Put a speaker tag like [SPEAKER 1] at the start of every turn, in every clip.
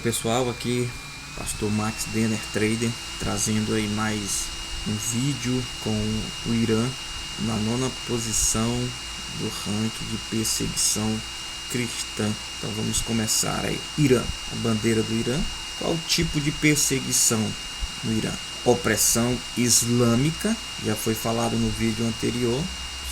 [SPEAKER 1] pessoal, aqui Pastor Max Denner Trader, trazendo aí mais um vídeo com o Irã na 9ª posição do ranking de perseguição cristã. Então vamos começar aí. Irã, a bandeira do Irã. Qual o tipo de perseguição no Irã? Opressão islâmica, já foi falado no vídeo anterior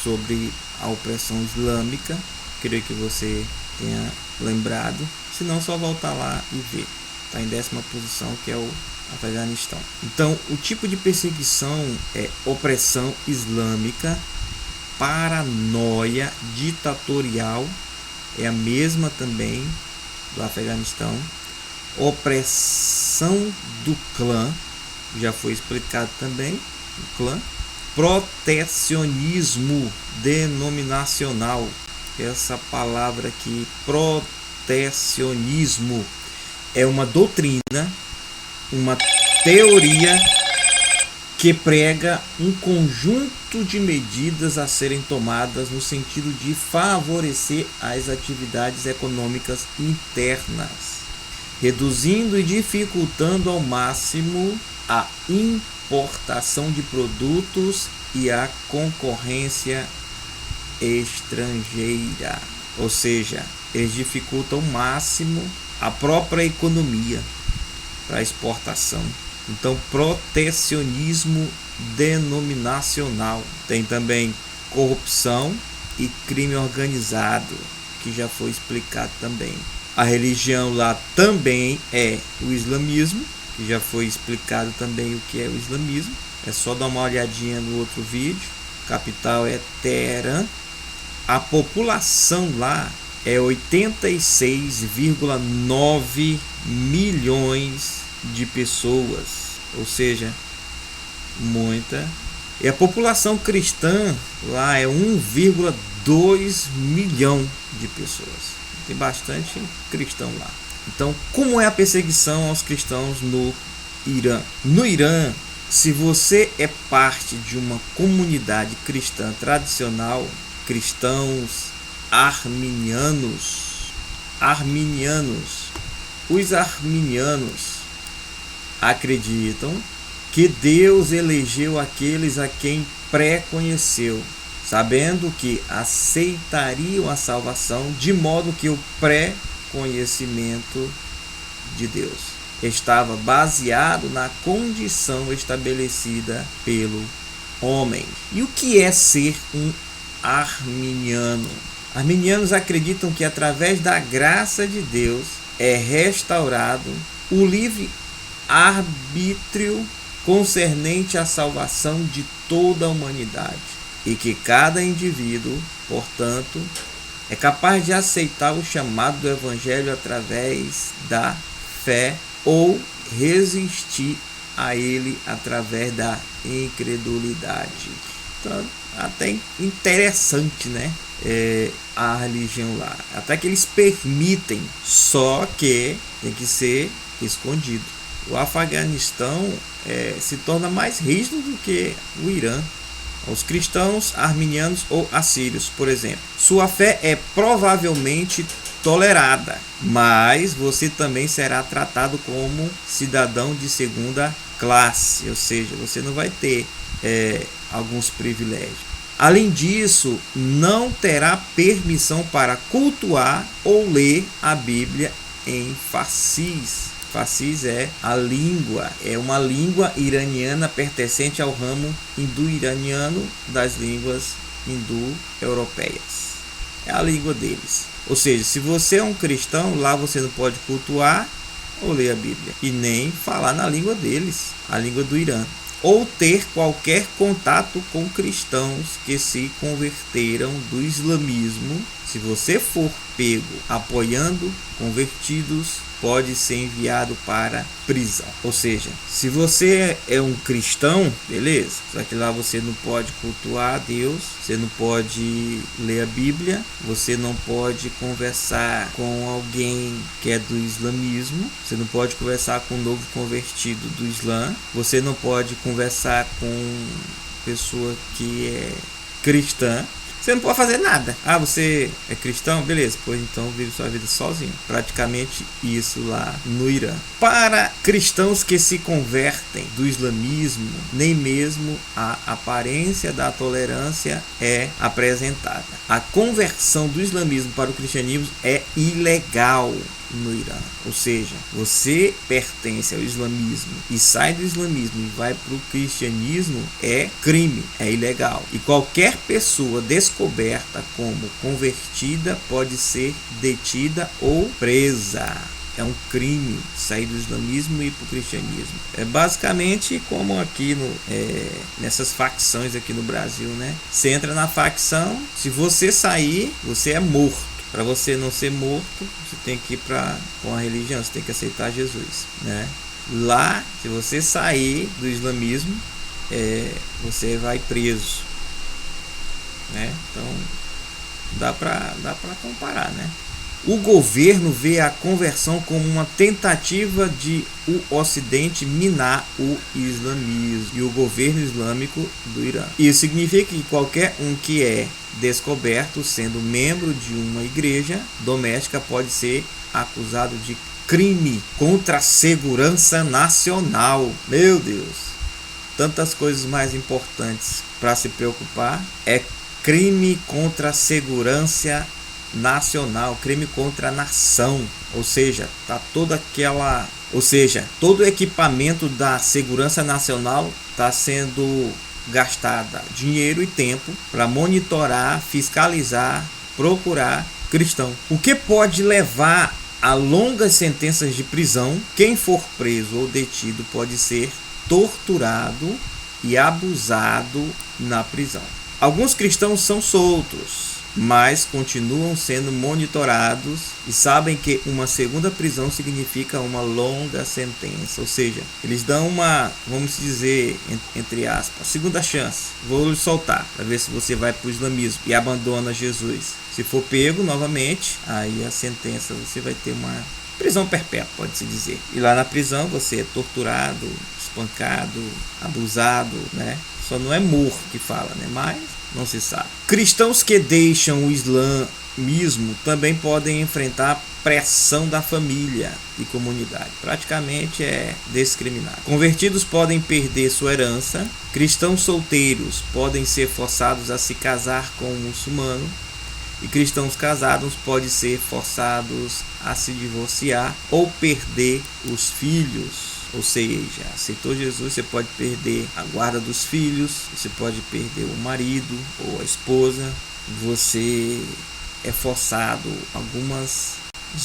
[SPEAKER 1] sobre a opressão islâmica, creio que você tenha lembrado, se não, só voltar lá e ver. Está em 10ª posição, que é o Afeganistão. Então, o tipo de perseguição é opressão islâmica, paranoia ditatorial, é a mesma também do Afeganistão, opressão do clã, já foi explicado também, o clã, protecionismo denominacional, essa palavra aqui, protecionismo, é uma doutrina, uma teoria que prega um conjunto de medidas a serem tomadas no sentido de favorecer as atividades econômicas internas, reduzindo e dificultando ao máximo a importação de produtos e a concorrência estrangeira. Ou seja, eles dificultam ao máximo a própria economia para a exportação. Então, protecionismo denominacional. Tem também corrupção e crime organizado, que já foi explicado também. A religião lá também é o islamismo, que já foi explicado também o que é o islamismo. É só dar uma olhadinha no outro vídeo. A capital é Teherã. A população lá é 86,9 milhões de pessoas, ou seja, muita. E a população cristã lá é 1,2 milhão de pessoas. Tem bastante cristão lá. Então, como é a perseguição aos cristãos no Irã? No Irã, se você é parte de uma comunidade cristã tradicional, cristãos arminianos, os arminianos acreditam que Deus elegeu aqueles a quem pré-conheceu, sabendo que aceitariam a salvação, de modo que o pré-conhecimento de Deus estava baseado na condição estabelecida pelo homem. E o que é ser um arminiano? Arminianos acreditam que através da graça de Deus é restaurado o livre arbítrio concernente à salvação de toda a humanidade e que cada indivíduo, portanto, é capaz de aceitar o chamado do Evangelho através da fé ou resistir a ele através da incredulidade. Então, até interessante, né? A religião lá, até que eles permitem, só que tem que ser escondido. O Afeganistão se torna mais rígido do que o Irã. Os cristãos arminianos ou assírios, por exemplo, sua fé é provavelmente tolerada, mas você também será tratado como cidadão de segunda classe, ou seja, você não vai ter alguns privilégios. Além disso, não terá permissão para cultuar ou ler a Bíblia em farsis. Farsis é a língua, é uma língua iraniana pertencente ao ramo indo-iraniano das línguas indo-europeias. É a língua deles. Ou seja, se você é um cristão, lá você não pode cultuar ou ler a Bíblia e nem falar na língua deles, a língua do Irã, ou ter qualquer contato com cristãos que se converteram do islamismo. Se você for pego apoiando convertidos, pode ser enviado para prisão. Ou seja, se você é um cristão, beleza, só que lá você não pode cultuar a Deus, você não pode ler a Bíblia, você não pode conversar com alguém que é do islamismo, você não pode conversar com um novo convertido do Islã, você não pode conversar com pessoa que é cristã, Você não pode fazer nada. Ah, você é cristão? Beleza, pois então vive sua vida sozinho. Praticamente isso lá no Irã. Para cristãos que se convertem do islamismo, nem mesmo a aparência da tolerância é apresentada. A conversão do islamismo para o cristianismo é ilegal no Irã. Ou seja, você pertence ao islamismo e sai do islamismo e vai para o cristianismo, é crime, é ilegal. E qualquer pessoa descoberta como convertida pode ser detida ou presa. É um crime sair do islamismo e ir para o cristianismo. É basicamente como aqui nessas facções aqui no Brasil, né? Você entra na facção, se você sair, você é morto. Para você não ser morto, você tem que ir com a religião, você tem que aceitar Jesus, né? Lá, se você sair do islamismo, você vai preso, né? Então, dá para comparar, né? O governo vê a conversão como uma tentativa de o Ocidente minar o islamismo e o governo islâmico do Irã. Isso significa que qualquer um que é descoberto sendo membro de uma igreja doméstica pode ser acusado de crime contra a segurança nacional. Meu Deus! Tantas coisas mais importantes para se preocupar. É crime contra a segurança nacional, crime contra a nação. Ou seja, todo o equipamento da segurança nacional está sendo gastada dinheiro e tempo para monitorar, fiscalizar, procurar cristão. O que pode levar a longas sentenças de prisão. Quem for preso ou detido pode ser torturado e abusado na prisão. Alguns cristãos são soltos, mas continuam sendo monitorados e sabem que uma segunda prisão significa uma longa sentença. Ou seja, eles dão uma, vamos dizer, entre aspas, segunda chance. Vou lhe soltar para ver se você vai para o islamismo e abandona Jesus. Se for pego novamente, aí a sentença, você vai ter uma prisão perpétua, pode-se dizer. E lá na prisão você é torturado, espancado, abusado, né? Só não é morto que fala, né? Mas não se sabe. Cristãos que deixam o islamismo também podem enfrentar pressão da família e comunidade. Praticamente é discriminado. Convertidos podem perder sua herança. Cristãos solteiros podem ser forçados a se casar com um muçulmano. E cristãos casados podem ser forçados a se divorciar ou perder os filhos. Ou seja, aceitou Jesus, você pode perder a guarda dos filhos, você pode perder o marido ou a esposa, você é forçado, algumas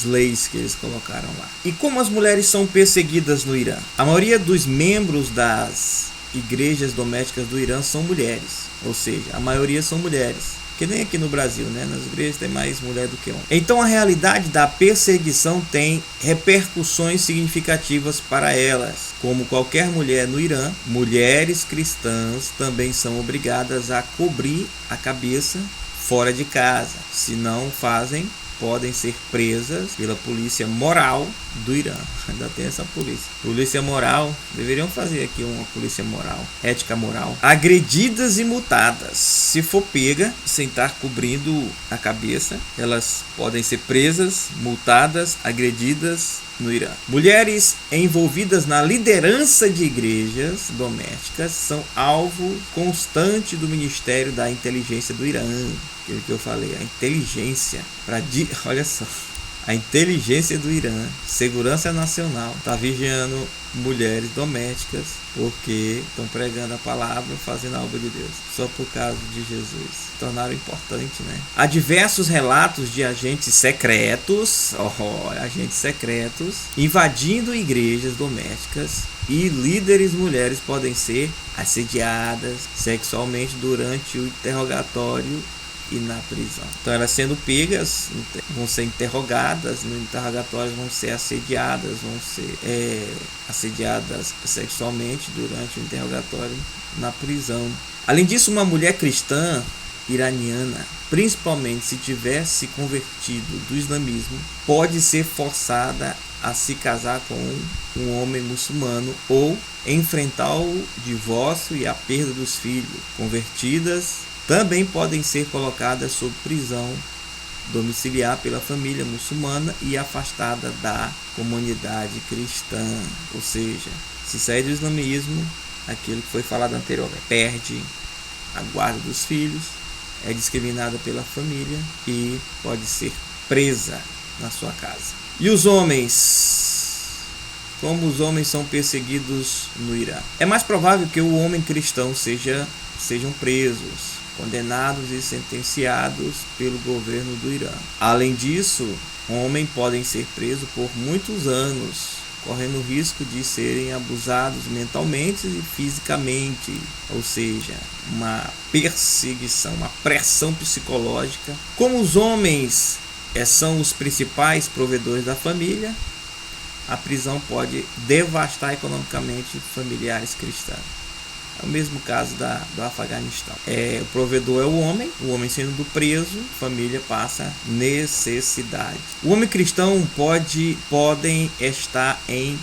[SPEAKER 1] leis que eles colocaram lá. E como as mulheres são perseguidas no Irã? A maioria dos membros das igrejas domésticas do Irã são mulheres, ou seja, a maioria são mulheres. Que nem aqui no Brasil, né? Nas igrejas tem mais mulher do que homem. Então a realidade da perseguição tem repercussões significativas para elas. Como qualquer mulher no Irã, mulheres cristãs também são obrigadas a cobrir a cabeça fora de casa. Se não fazem, podem ser presas pela polícia moral do Irã. Ainda tem essa polícia. Polícia moral, deveriam fazer aqui uma polícia moral, ética moral. Agredidas e multadas. Se for pega sem estar cobrindo a cabeça, elas podem ser presas, multadas, agredidas no Irã. Mulheres envolvidas na liderança de igrejas domésticas são alvo constante do Ministério da Inteligência do Irã. Aquilo que eu falei, a inteligência olha só, a inteligência do Irã, segurança nacional, está vigiando mulheres domésticas porque estão pregando a palavra, fazendo a obra de Deus, só por causa de Jesus. Tornaram importante, né? Há diversos relatos de agentes secretos invadindo igrejas domésticas, e líderes mulheres podem ser assediadas sexualmente durante o interrogatório e na prisão. Então elas sendo pegas, vão ser interrogadas, no interrogatório vão ser assediadas, assediadas sexualmente durante o interrogatório na prisão. Além disso, uma mulher cristã iraniana, principalmente se tiver se convertido do islamismo, pode ser forçada a se casar com um homem muçulmano ou enfrentar o divórcio e a perda dos filhos. Convertidas também podem ser colocadas sob prisão domiciliar pela família muçulmana e afastada da comunidade cristã. Ou seja, se sair do islamismo, aquilo que foi falado anteriormente, perde a guarda dos filhos, é discriminada pela família e pode ser presa na sua casa. E os homens? Como os homens são perseguidos no Irã? É mais provável que o homem cristão sejam presos, condenados e sentenciados pelo governo do Irã. Além disso, homens podem ser presos por muitos anos, correndo o risco de serem abusados mentalmente e fisicamente, ou seja, uma perseguição, uma pressão psicológica. Como os homens são os principais provedores da família, a prisão pode devastar economicamente familiares cristãos. É o mesmo caso do Afeganistão. O provedor é o homem sendo preso, a família passa necessidade. O homem cristão podem estar em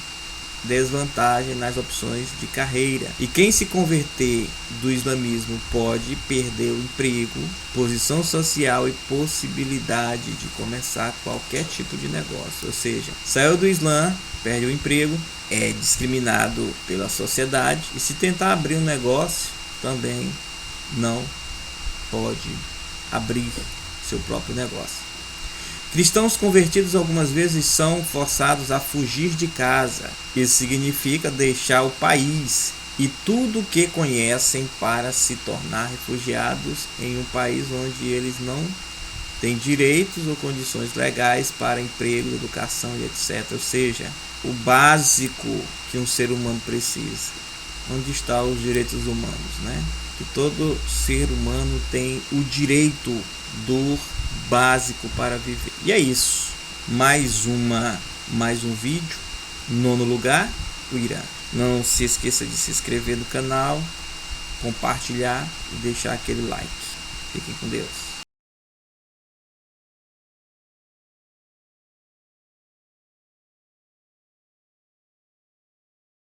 [SPEAKER 1] desvantagem nas opções de carreira. E quem se converter do islamismo pode perder o emprego, posição social e possibilidade de começar qualquer tipo de negócio. Ou seja, saiu do Islã, perde o emprego, é discriminado pela sociedade e se tentar abrir um negócio também não pode abrir seu próprio negócio. Cristãos convertidos algumas vezes são forçados a fugir de casa. Isso significa deixar o país e tudo o que conhecem para se tornar refugiados em um país onde eles não têm direitos ou condições legais para emprego, educação e etc. Ou seja, o básico que um ser humano precisa. Onde estão os direitos humanos, né? Que todo ser humano tem o direito do básico para viver. E é isso. Mais um vídeo. 9º lugar, o Irã. Não se esqueça de se inscrever no canal, compartilhar e deixar aquele like. Fiquem com Deus.